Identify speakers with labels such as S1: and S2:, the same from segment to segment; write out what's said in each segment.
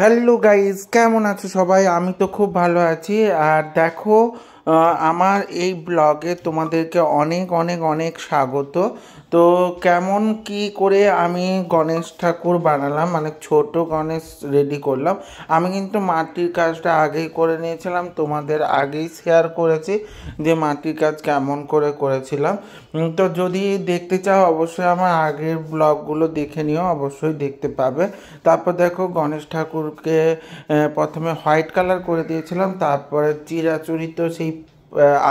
S1: Hello guys, কেমন আছো সবাই? আমি তো খুব ভালো আছি। আর দেখো, আমার এই ব্লগে তোমাদেরকে অনেক অনেক অনেক স্বাগত। তো কেমন কি করে আমি গণেশ ঠাকুর বানালাম, মানে ছোট গণেশ রেডি করলাম। আমি কিন্তু মাটির কাজটা আগেই করে নিয়েছিলাম, তোমাদের আগেই শেয়ার করেছি যে মাটির কাজ কেমন করে করেছিলাম। তো যদি দেখতে চাও অবশ্যই আমার আগের ব্লগগুলো দেখে নিও, অবশ্যই দেখতে পাবে। তারপর দেখো, গণেশ ঠাকুরকে প্রথমে হোয়াইট কালার করে দিয়েছিলাম, তারপরে চিরাচরিত সেই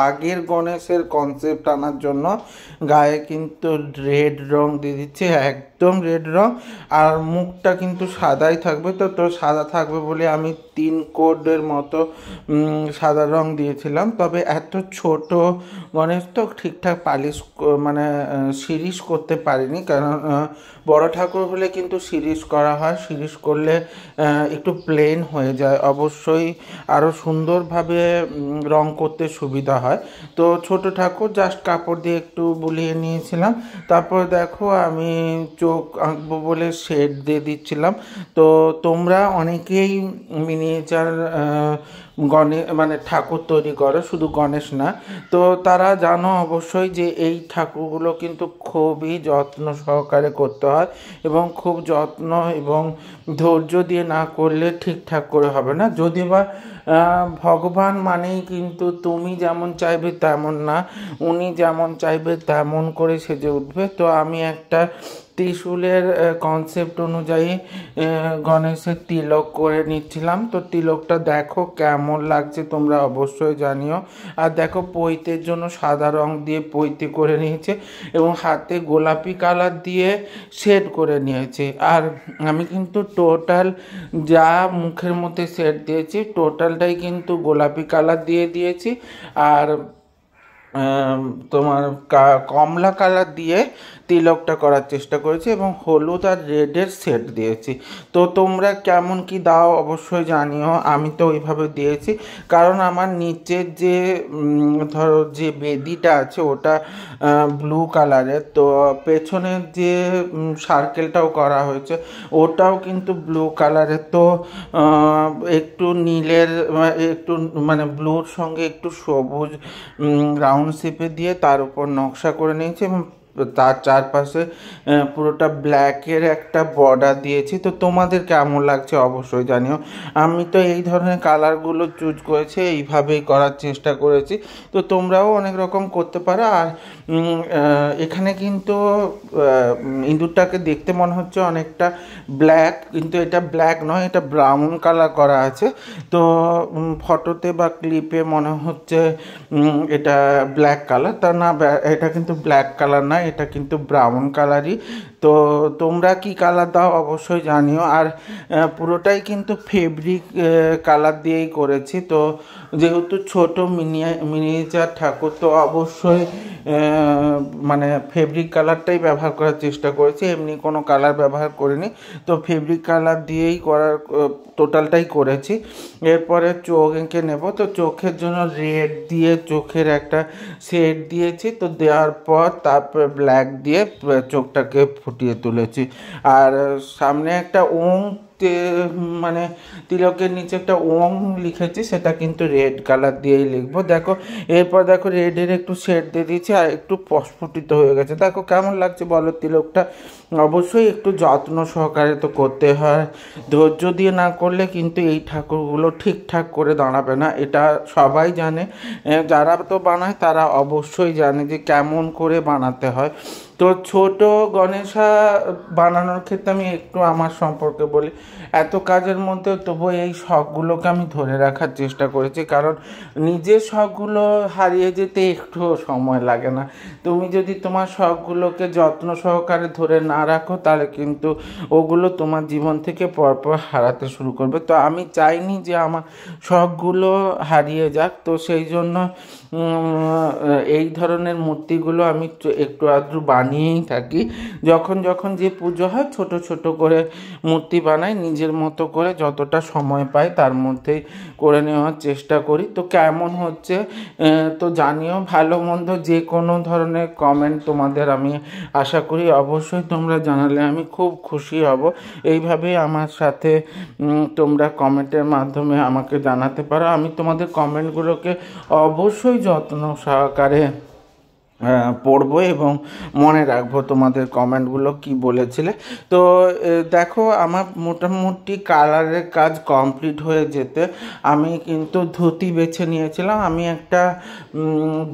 S1: আগের গণেশের কনসেপ্ট আনার জন্য গায়ে কিন্তু রেড রং দিয়ে দিচ্ছে, একদম রেড রং। আর মুখটা কিন্তু সাদাই থাকবে, তো সাদা থাকবে বলে আমি 3 কোটের মতো সাদা রং দিয়েছিলাম। তবে এত ছোট গণেশ তো ঠিকঠাক পালিশ মানে শিরিষ করতে পারিনি, কারণ বড় ঠাকুর হলে কিন্তু শিরিষ করা হয়। শিরিষ করলে একটু প্লেন হয়ে যায়, অবশ্যই আরও সুন্দরভাবে রং করতে সুবিধা হয়। তো ছোট ঠাকুর জাস্ট কাপড় দিয়ে একটু বুলিয়ে নিয়েছিলাম। তারপর দেখো, আমি চোখ আঁকবো বলে শেড দিয়ে দিচ্ছিলাম। তো তোমরা অনেকেই মিনিয়েচার মানে ঠাকুর তৈরি করো, শুধু গণেশ না। তো তারা জানো অবশ্যই যে এই ঠাকুরগুলো কিন্তু খুবই যত্ন সহকারে করতে হয়, এবং খুব যত্ন এবং ধৈর্য দিয়ে না করলে ঠিকঠাক করে হবে না। যদি বা ভগবান মানেই কিন্তু তুমি যেমন চাইবে তেমন না, উনি যেমন চাইবে তেমন করে সেজে উঠবে। তো আমি একটা ত্রিশূলের কনসেপ্ট অনুযায়ী গণেশের তিলক করে নিচ্ছিলাম। তো তিলকটা দেখো কেমন লাগছে তোমরা অবশ্যই জানিও। আর দেখো, পৈতের জন্য সাদা রং দিয়ে পৈতে করে নিয়েছে, এবং হাতে গোলাপি কালার দিয়ে শেড করে নিয়েছে। আর আমি কিন্তু টোটাল যা মুখের মধ্যে শেড দিয়েছি টোটালটাই কিন্তু গোলাপি কালার দিয়ে দিয়েছি। আর তোমার কমলা কালার দিয়ে তিলকটা করার চেষ্টা করেছি, এবং হলুদ আর রেডের সেট দিয়েছি। তো তোমরা কেমন কি দাও অবশ্যই জানিও। আমি তো ওইভাবে দিয়েছি, কারণ আমার নিচের যে ধরো যে বেদিটা আছে ওটা ব্লু কালারের, তো পেছনের যে সার্কেলটাও করা হয়েছে ওটাও কিন্তু ব্লু কালারের। তো একটু নীলের, একটু মানে ব্লুর সঙ্গে একটু সবুজ রাউন্ড শেপে দিয়ে তার উপর নকশা করে নিয়েছি, এবং তার চারপাশে পুরোটা ব্ল্যাকের একটা বর্ডার দিয়েছি। তো তোমাদের কেমন লাগছে অবশ্যই জানিও। আমি তো এই ধরনের কালারগুলো চুজ করেছি, এইভাবেই করার চেষ্টা করেছি। তো তোমরাও অনেক রকম করতে পারো। আর এখানে কিন্তু ইঁদুরটাকে দেখতে মনে হচ্ছে অনেকটা ব্ল্যাক, কিন্তু এটা ব্ল্যাক নয়, এটা ব্রাউন কালার করা আছে। তো ফটোতে বা ক্লিপে মনে হচ্ছে এটা ব্ল্যাক কালার, তা না, এটা কিন্তু ব্ল্যাক কালার না, এটা কিন্তু ব্রাউন কালারই। তো তোমরা কি কালার দাও অবশ্যই জানিও। আর পুরোটাই কিন্তু ফেব্রিক কালার দিয়েই করেছি। তো যেহেতু ছোট মিনিয়েচার ঠাকুর, তো অবশ্যই মানে ফেব্রিক কালারটাই ব্যবহার করার চেষ্টা করেছি, এমনি কোনো কালার ব্যবহার করিনি। তো ফেব্রিক কালার দিয়েই করার টোটালটাই করেছি। এরপরে চোখ এঁকে নেব। তো চোখের জন্য রেড দিয়ে চোখের একটা শেড দিয়েছি। তো দেওয়ার পর তারপর ব্ল্যাক দিয়ে চোখটাকে ফুটিয়ে তুলেছি। আর সামনে একটা ওং, মানে তিলকের নিচে একটা ওং লিখেছি, সেটা কিন্তু রেড কালার দিয়েই লিখবো। দেখো, এরপর দেখো রেডের একটু শেড দিয়ে দিয়েছি, আর একটু প্রস্ফুটিত হয়ে গেছে। দেখো কেমন লাগছে বলো তিলকটা। অবশ্যই একটু যত্ন সহকারে তো করতে হয়, ধৈর্য দিয়ে না করলে কিন্তু এই ঠাকুরগুলো ঠিকঠাক করে দাঁড়াবে না, এটা সবাই জানে। যারা তো বানায় তারা অবশ্যই জানে যে কেমন করে বানাতে হয়। তো ছোট গণেশা বানানোর ক্ষেত্রে আমি একটু আমার সম্পর্কে বলি। এত কাজের মধ্যে তবু এই শখগুলোকে আমি ধরে রাখার চেষ্টা করেছি, কারণ নিজের শখগুলো হারিয়ে যেতে একটু সময় লাগে না। তুমি যদি তোমার শখগুলোকে যত্ন সহকারে ধরে না রাখো, তাহলে কিন্তু ওগুলো তোমার জীবন থেকে পরপর হারাতে শুরু করবে। তো আমি চাইনি যে আমার শখগুলো হারিয়ে যাক, তো সেই জন্য এই ধরনের মূর্তিগুলো আমি একটু আধটু বানিয়েই থাকি। যখন যখন যে পুজো হয় ছোট ছোট করে মূর্তি বানাই, নিজের মতো করে যতটা সময় পাই তার মধ্যেই করে নেওয়ার চেষ্টা করি। তো কেমন হচ্ছে তো জানিও। ভালো মন্দ যে কোনো ধরনের কমেন্ট তোমাদের আমি আশা করি অবশ্যই তোমরা তোমরা জানালে আমি খুব খুশি হব। এইভাবেই আমার সাথে তোমরা কমেন্টের মাধ্যমে আমাকে জানাতে পারো। আমি তোমাদের কমেন্টগুলোকে অবশ্যই যত্ন সহকারে পড়বো এবং মনে রাখবো তোমাদের কমেন্টগুলো কি বলেছিলে। তো দেখো, আমার মোটামুটি কালারের কাজ কমপ্লিট হয়ে যেতে আমি কিন্তু ধুতি বেছে নিয়েছিলাম। আমি একটা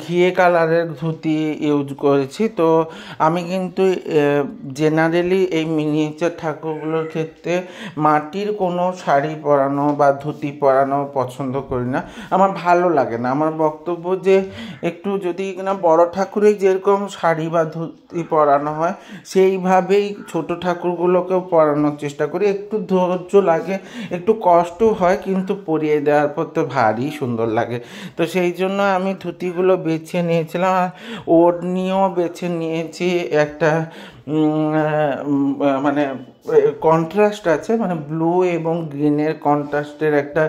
S1: ঘিয়ে কালারের ধুতি ইউজ করেছি। তো আমি কিন্তু জেনারেলি এই মিনিয়েচার ঠাকুরগুলোর ক্ষেত্রে মাটির কোনো শাড়ি পরানো বা ধুতি পরানো পছন্দ করি না, আমার ভালো লাগে না। আমার বক্তব্য যে একটু যদি না বড় ঠাকুরে যেরকম শাড়ি বা ধুতি পরানো হয় সেইভাবেই ছোট ঠাকুরগুলোকেও পরানোর চেষ্টা করি। একটু ধৈর্য লাগে, একটু কষ্ট হয়, কিন্তু পরিয়ে দেওয়ার পর তো ভারী সুন্দর লাগে। তো সেই জন্য আমি ধুতিগুলো বেছে নিয়েছিলাম। আর ওড়নিও বেছে নিয়েছি একটা মানে কন্ট্রাস্ট আছে, মানে ব্লু এবং গ্রিনের কন্ট্রাস্টের একটা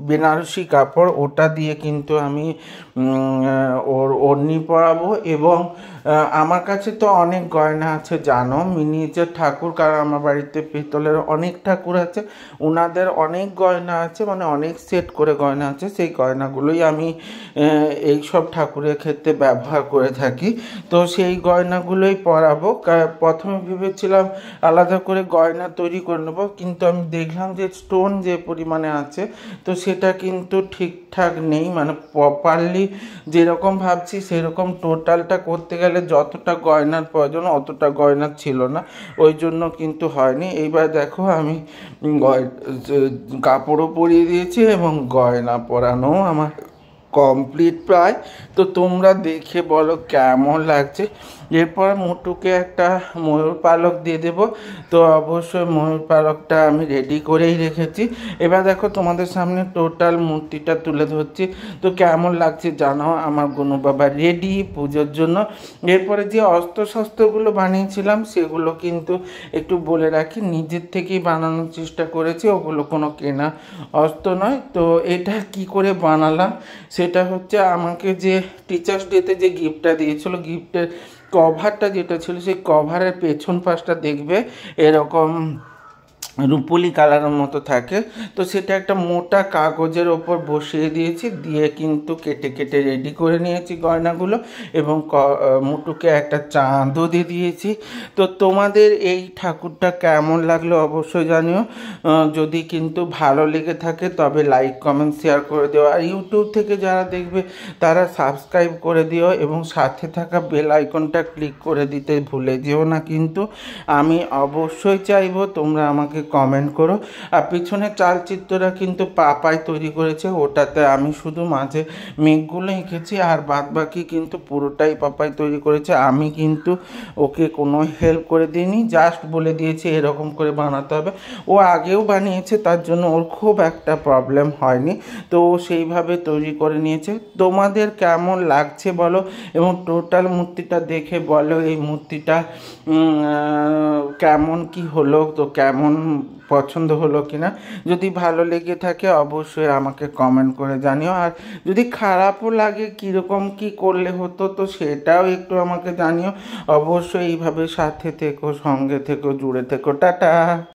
S1: বেনারসি কাপড়, ওটা দিয়ে কিন্তু আমি ওড়নি পরাবো। এবং আমার কাছে তো অনেক গয়না আছে জানো, মিনিয়েচার ঠাকুর, কারণ আমার বাড়িতে পিতলের অনেক ঠাকুর আছে, ওনাদের অনেক গয়না আছে, মানে অনেক সেট করে গয়না আছে। সেই গয়নাগুলোই আমি এই সব ঠাকুরের ক্ষেত্রে ব্যবহার করে থাকি। তো সেই গয়নাগুলোই পরাবো। প্রথমে ভেবেছিলাম আলাদা করে গয়না তৈরি করে নেবো, কিন্তু আমি দেখলাম যে স্টোন যে পরিমাণে আছে তো সেটা কিন্তু ঠিকঠাক নেই, মানে প্রপারলি যেরকম ভাবছি সেরকম টোটালটা করতে গেলে যতটা গয়নার প্রয়োজন অতটা গয়না ছিল না, ওই জন্য কিন্তু হয়নি। এইবার দেখো আমি কাপড়ও পরিয়ে দিয়েছি এবং গয়না পরানো আমার কমপ্লিট প্রায়। তো তোমরা দেখে বলো কেমন লাগছে। এরপর মুটুকে একটা ময়ূর পালক দিয়ে দেবো। তো অবশ্যই ময়ূর পালকটা আমি রেডি করেই রেখেছি। এবার দেখো তোমাদের সামনে টোটাল মূর্তিটা তুলে ধরছি। তো কেমন লাগছে জানাও। আমার গুনু বাবা রেডি পুজোর জন্য। এরপরে যে অস্ত্রশস্ত্রগুলো বানিয়েছিলাম সেগুলো কিন্তু একটু বলে রাখি, নিজের থেকেই বানানোর চেষ্টা করেছি, ওগুলো কোনো কেনা অস্ত্র নয়। তো এটা কি করে বানালাম সেটা হচ্ছে, আমাকে যে টিচার্স ডেতে যে গিফটটা দিয়েছিল, গিফটের কভারটা যেটা ছিল সেই কভারের পেছন পাশটা দেখবে এরকম রুপোলি কালারের মতো থাকে। তো সেটা একটা মোটা কাগজের ওপর বসিয়ে দিয়েছি, দিয়ে কিন্তু কেটে কেটে রেডি করে নিয়েছি গয়নাগুলো, এবং মুটুকে একটা চাঁদও দিয়ে দিয়েছি। তো তোমাদের এই ঠাকুরটা কেমন লাগলো অবশ্যই জানিও। যদি কিন্তু ভালো লেগে থাকে তবে লাইক কমেন্ট শেয়ার করে দিও। আর ইউটিউব থেকে যারা দেখবে তারা সাবস্ক্রাইব করে দিও এবং সাথে থাকা বেল আইকনটা ক্লিক করে দিতে ভুলে যেও না। কিন্তু আমি অবশ্যই চাইবো তোমরা আমাকে কমেন্ট করো। আর পিছনের চালচিত্রটা কিন্তু পাপাই তৈরি করেছে, ওটাতে আমি শুধু মাঝে মেঘগুলো এঁকেছি, আর বাদ বাকি কিন্তু পুরোটাই পাপাই তৈরি করেছে। আমি কিন্তু ওকে কোনো হেল্প করে দিইনি, জাস্ট বলে দিয়েছি এরকম করে বানাতে হবে। ও আগেও বানিয়েছে, তার জন্য ওর খুব একটা প্রবলেম হয়নি। তো ও সেইভাবে তৈরি করে নিয়েছে। তোমাদের কেমন লাগছে বলো, এবং টোটাল মূর্তিটা দেখে বলো এই মূর্তিটা কেমন কি হলো, তো কেমন পছন্দ হলো কিনা। যদি ভালো লেগে থাকে অবশ্যই আমাকে কমেন্ট করে জানিও। আর যদি খারাপও লাগে কীরকম কি করলে হতো তো সেটাও একটু আমাকে জানিও। অবশ্যই এইভাবে সাথে থেকো, সঙ্গে থেকো, জুড়ে থেকো। টাটা।